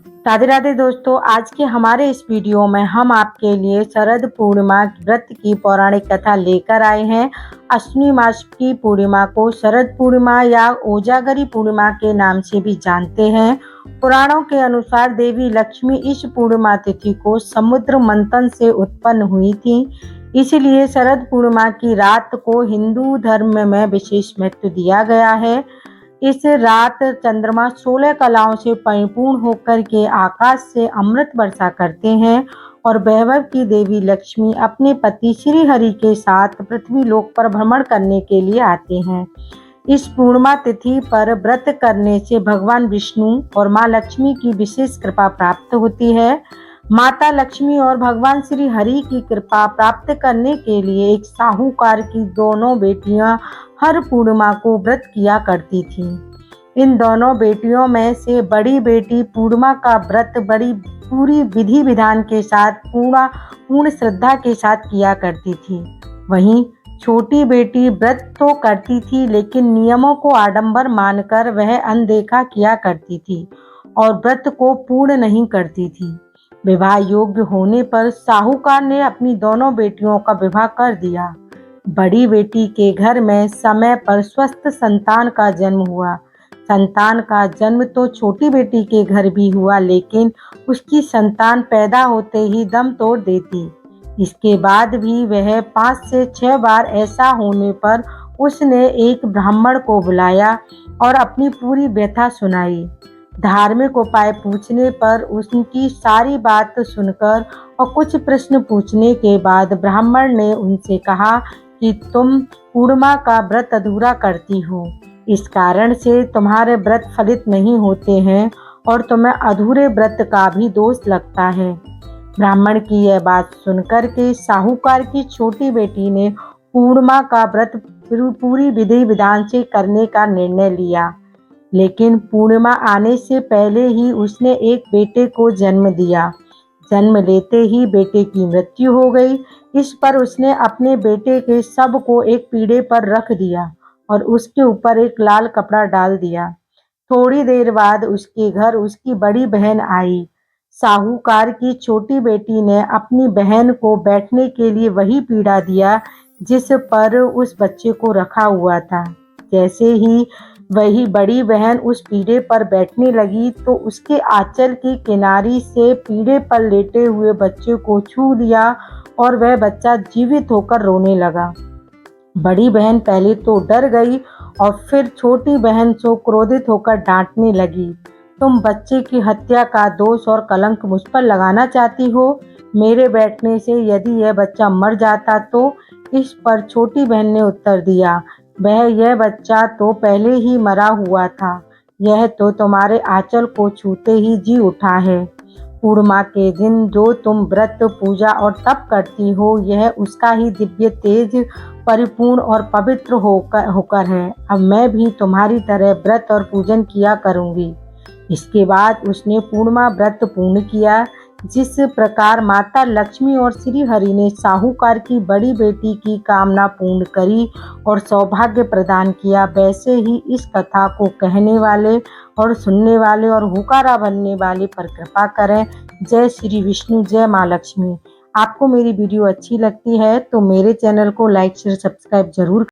राधे राधे दोस्तों, आज के हमारे इस वीडियो में हम आपके लिए शरद पूर्णिमा व्रत की पौराणिक कथा लेकर आए हैं। अश्विनी मास की पूर्णिमा को शरद पूर्णिमा या ओजागरी पूर्णिमा के नाम से भी जानते हैं। पुराणों के अनुसार देवी लक्ष्मी इस पूर्णिमा तिथि को समुद्र मंथन से उत्पन्न हुई थी, इसलिए शरद पूर्णिमा की रात को हिंदू धर्म में विशेष महत्व दिया गया है। इस रात चंद्रमा 16 कलाओं से परिपूर्ण होकर के आकाश से अमृत वर्षा करते हैं और वैभव की देवी लक्ष्मी अपने पति श्री हरि के साथ पृथ्वी लोक पर भ्रमण करने के लिए आते हैं। इस पूर्णिमा तिथि पर व्रत करने से भगवान विष्णु और माँ लक्ष्मी की विशेष कृपा प्राप्त होती है। माता लक्ष्मी और भगवान श्री हरि की कृपा प्राप्त करने के लिए एक साहूकार की दोनों बेटियां हर पूर्णिमा को व्रत किया करती थी। इन दोनों बेटियों में से बड़ी बेटी पूर्णिमा का व्रत पूरी विधि विधान के साथ पूर्ण श्रद्धा के साथ किया करती थी। वहीं छोटी बेटी व्रत तो करती थी, लेकिन नियमों को आडंबर मानकर वह अनदेखा किया करती थी और व्रत को पूर्ण नहीं करती थी। विवाह योग्य होने पर साहूकार ने अपनी दोनों बेटियों का विवाह कर दिया। बड़ी बेटी के घर में समय पर स्वस्थ संतान का जन्म हुआ। संतान का जन्म तो छोटी बेटी के घर भी हुआ, लेकिन उसकी संतान पैदा होते ही दम तोड़ देती। इसके बाद भी वह 5 से 6 बार ऐसा होने पर उसने एक ब्राह्मण को बुलाया और अपनी पूरी व्यथा सुनाई। धार्मिक उपाय पूछने पर उनकी सारी बात सुनकर और कुछ प्रश्न पूछने के बाद ब्राह्मण ने उनसे कहा कि तुम पूर्णिमा का व्रत अधूरा करती हो, इस कारण से तुम्हारे व्रत फलित नहीं होते हैं और तुम्हें अधूरे व्रत का भी दोष लगता है। ब्राह्मण की यह बात सुनकर के साहूकार की छोटी बेटी ने पूर्णिमा का व्रत पूरी विधि विधान से करने का निर्णय लिया, लेकिन पूर्णिमा आने से पहले ही उसने एक बेटे को जन्म दिया। जन्म लेते ही बेटे की मृत्यु हो गई। इस पर उसने अपने बेटे के शव को एक पीढ़े पर रख दिया और उसके ऊपर एक लाल कपड़ा डाल दिया। थोड़ी देर बाद उसके घर उसकी बड़ी बहन आई। साहूकार की छोटी बेटी ने अपनी बहन को बैठने के लिए वही पीढ़ा दिया जिस पर उस बच्चे को रखा हुआ था। जैसे ही वही बड़ी बहन उस पीढ़े पर बैठने लगी तो उसके आंचल की किनारी से पीढ़े पर लेटे हुए बच्चे को छू लिया और वह बच्चा जीवित होकर रोने लगा। बड़ी बहन पहले तो डर गई और फिर छोटी बहन से क्रोधित होकर डांटने लगी, तुम बच्चे की हत्या का दोष और कलंक मुझ पर लगाना चाहती हो। मेरे बैठने से यदि यह बच्चा मर जाता तो। इस पर छोटी बहन ने उत्तर दिया, यह बच्चा तो पहले ही मरा हुआ था, यह तो तुम्हारे आंचल को छूते ही जी उठा है। पूर्णिमा के दिन जो तुम व्रत पूजा और तप करती हो, यह उसका ही दिव्य तेज परिपूर्ण और पवित्र होकर है। अब मैं भी तुम्हारी तरह व्रत और पूजन किया करूंगी। इसके बाद उसने पूर्णिमा व्रत पूर्ण किया। जिस प्रकार माता लक्ष्मी और श्री हरि ने साहूकार की बड़ी बेटी की कामना पूर्ण करी और सौभाग्य प्रदान किया, वैसे ही इस कथा को कहने वाले और सुनने वाले और हुकारा भरने वाले पर कृपा करें। जय श्री विष्णु, जय माँ लक्ष्मी। आपको मेरी वीडियो अच्छी लगती है तो मेरे चैनल को लाइक शेयर सब्सक्राइब जरूर